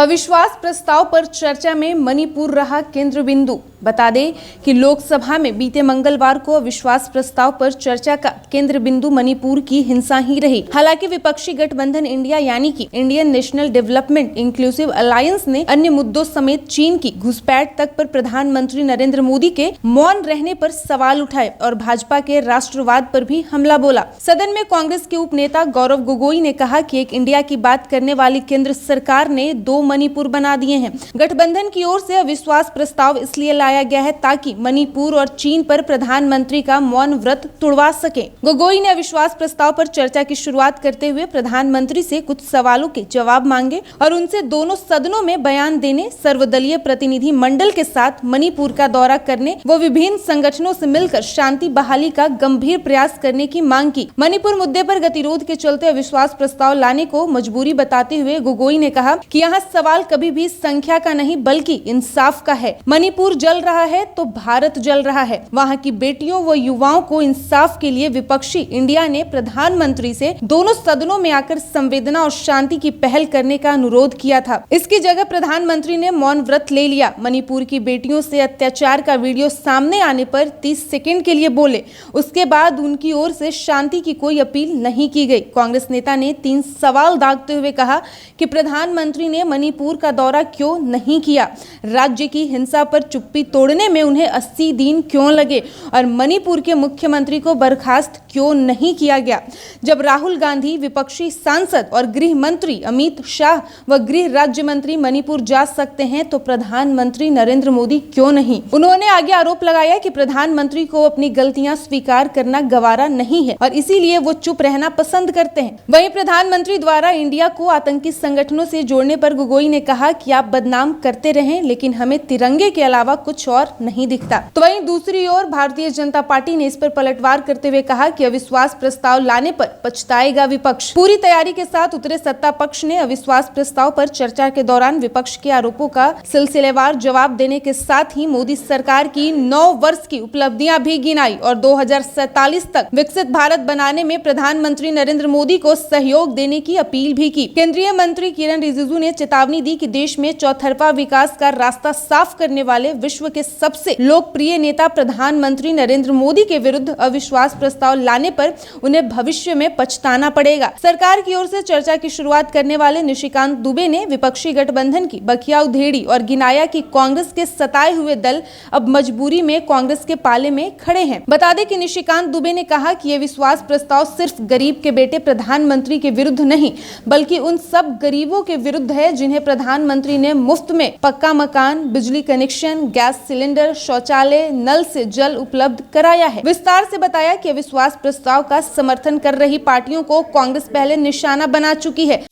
अविश्वास प्रस्ताव पर चर्चा में मणिपुर रहा केंद्र बिंदु। बता दें कि लोकसभा में बीते मंगलवार को अविश्वास प्रस्ताव पर चर्चा का केंद्र बिंदु मणिपुर की हिंसा ही रही। हालांकि विपक्षी गठबंधन इंडिया यानी कि Indian national development inclusive alliance ने अन्य मुद्दों समेत चीन की घुसपैठ तक पर प्रधानमंत्री नरेंद्र मोदी के मौन रहने पर सवाल उठाए और भाजपा के राष्ट्रवाद पर भी हमला बोला। सदन में कांग्रेस के उपनेता गौरव गोगोई ने कहा कि एक इंडिया की बात करने वाली केंद्र सरकार ने दो मणिपुर बना दिए हैं। गठबंधन की ओर से अविश्वास प्रस्ताव इसलिए लाया गया है ताकि मणिपुर और चीन पर प्रधानमंत्री का मौन व्रत तुड़वा सके। गोगोई ने अविश्वास प्रस्ताव पर चर्चा की शुरुआत करते हुए प्रधानमंत्री से कुछ सवालों के जवाब मांगे और उनसे दोनों सदनों में बयान देने, सर्वदलीय प्रतिनिधि मंडल के साथ मणिपुर का दौरा करने व विभिन्न संगठनों से मिलकर शांति बहाली का गंभीर प्रयास करने की मांग की। मणिपुर मुद्दे पर गतिरोध के चलते अविश्वास प्रस्ताव लाने को मजबूरी बताते हुए गोगोई ने कहा कि यहाँ सवाल कभी भी संख्या का नहीं बल्कि इंसाफ का है। मणिपुर जल रहा है तो भारत जल रहा है। वहाँ की बेटियों व युवाओं को इंसाफ के लिए विपक्षी इंडिया ने प्रधानमंत्री से दोनों सदनों में आकर संवेदना और शांति की पहल करने का अनुरोध किया था। इसकी जगह प्रधानमंत्री ने मौन व्रत ले लिया। मणिपुर की बेटियों से अत्याचार का वीडियो सामने आने पर 30 सेकंड के लिए बोले। उसके बाद उनकी ओर से शांति की कोई अपील नहीं की गई। कांग्रेस नेता ने 3 सवाल दागते हुए कहा कि प्रधानमंत्री ने मणिपुर का दौरा क्यों नहीं किया, राज्य की हिंसा पर चुप्पी तोड़ने में उन्हें 80 दिन क्यों लगे और मणिपुर के मुख्यमंत्री को बर्खास्त क्यों नहीं किया गया। जब राहुल गांधी, विपक्षी सांसद और गृह मंत्री अमित शाह व गृह राज्य मंत्री मणिपुर जा सकते हैं तो प्रधानमंत्री नरेंद्र मोदी क्यों नहीं। उन्होंने आगे आरोप लगाया कि प्रधानमंत्री को अपनी गलतियां स्वीकार करना गवारा नहीं है और इसीलिए वो चुप रहना पसंद करते हैं। वहीं प्रधानमंत्री द्वारा इंडिया को आतंकी संगठनों से जोड़ने पर गोगोई ने कहा कि आप बदनाम करते रहें लेकिन हमें तिरंगे के अलावा कुछ और नहीं दिखता। तो वहीं दूसरी ओर भारतीय जनता पार्टी ने इस पर पलटवार करते हुए कहा कि अविश्वास प्रस्ताव लाने पर पछताएगा विपक्ष। पूरी तैयारी के साथ उतरे सत्ता पक्ष ने अविश्वास प्रस्ताव पर चर्चा के दौरान विपक्ष के आरोपों का सिलसिलेवार जवाब देने के साथ ही मोदी सरकार की 9 वर्ष की उपलब्धियां भी गिनाई और 2047 तक विकसित भारत बनाने में प्रधानमंत्री नरेंद्र मोदी को सहयोग देने की अपील भी की। केंद्रीय मंत्री किरण रिजिजू ने चेतावनी दी कि देश में चौतरफा विकास का रास्ता साफ करने वाले विश्व के सबसे लोकप्रिय नेता प्रधानमंत्री नरेंद्र मोदी के विरुद्ध अविश्वास प्रस्ताव लाने पर उन्हें भविष्य में पछताना पड़ेगा। सरकार की ओर से चर्चा की शुरुआत करने वाले निशिकांत दुबे ने विपक्षी गठबंधन की बखिया उधेड़ी और गिनाया कि कांग्रेस के सताए हुए दल अब मजबूरी में कांग्रेस के पाले में खड़े हैं। बता दें कि निशिकांत दुबे ने कहा कि यह विश्वास प्रस्ताव सिर्फ गरीब के बेटे प्रधानमंत्री के विरुद्ध नहीं बल्कि उन सब गरीबों के विरुद्ध है जिन्हें प्रधानमंत्री ने मुफ्त में पक्का मकान, बिजली कनेक्शन, गैस सिलेंडर, शौचालय, नल से जल उपलब्ध कराया है। विस्तार से बताया कि अविश्वास प्रस्ताव का समर्थन कर रही पार्टियों को कांग्रेस पहले निशाना बना चुकी है।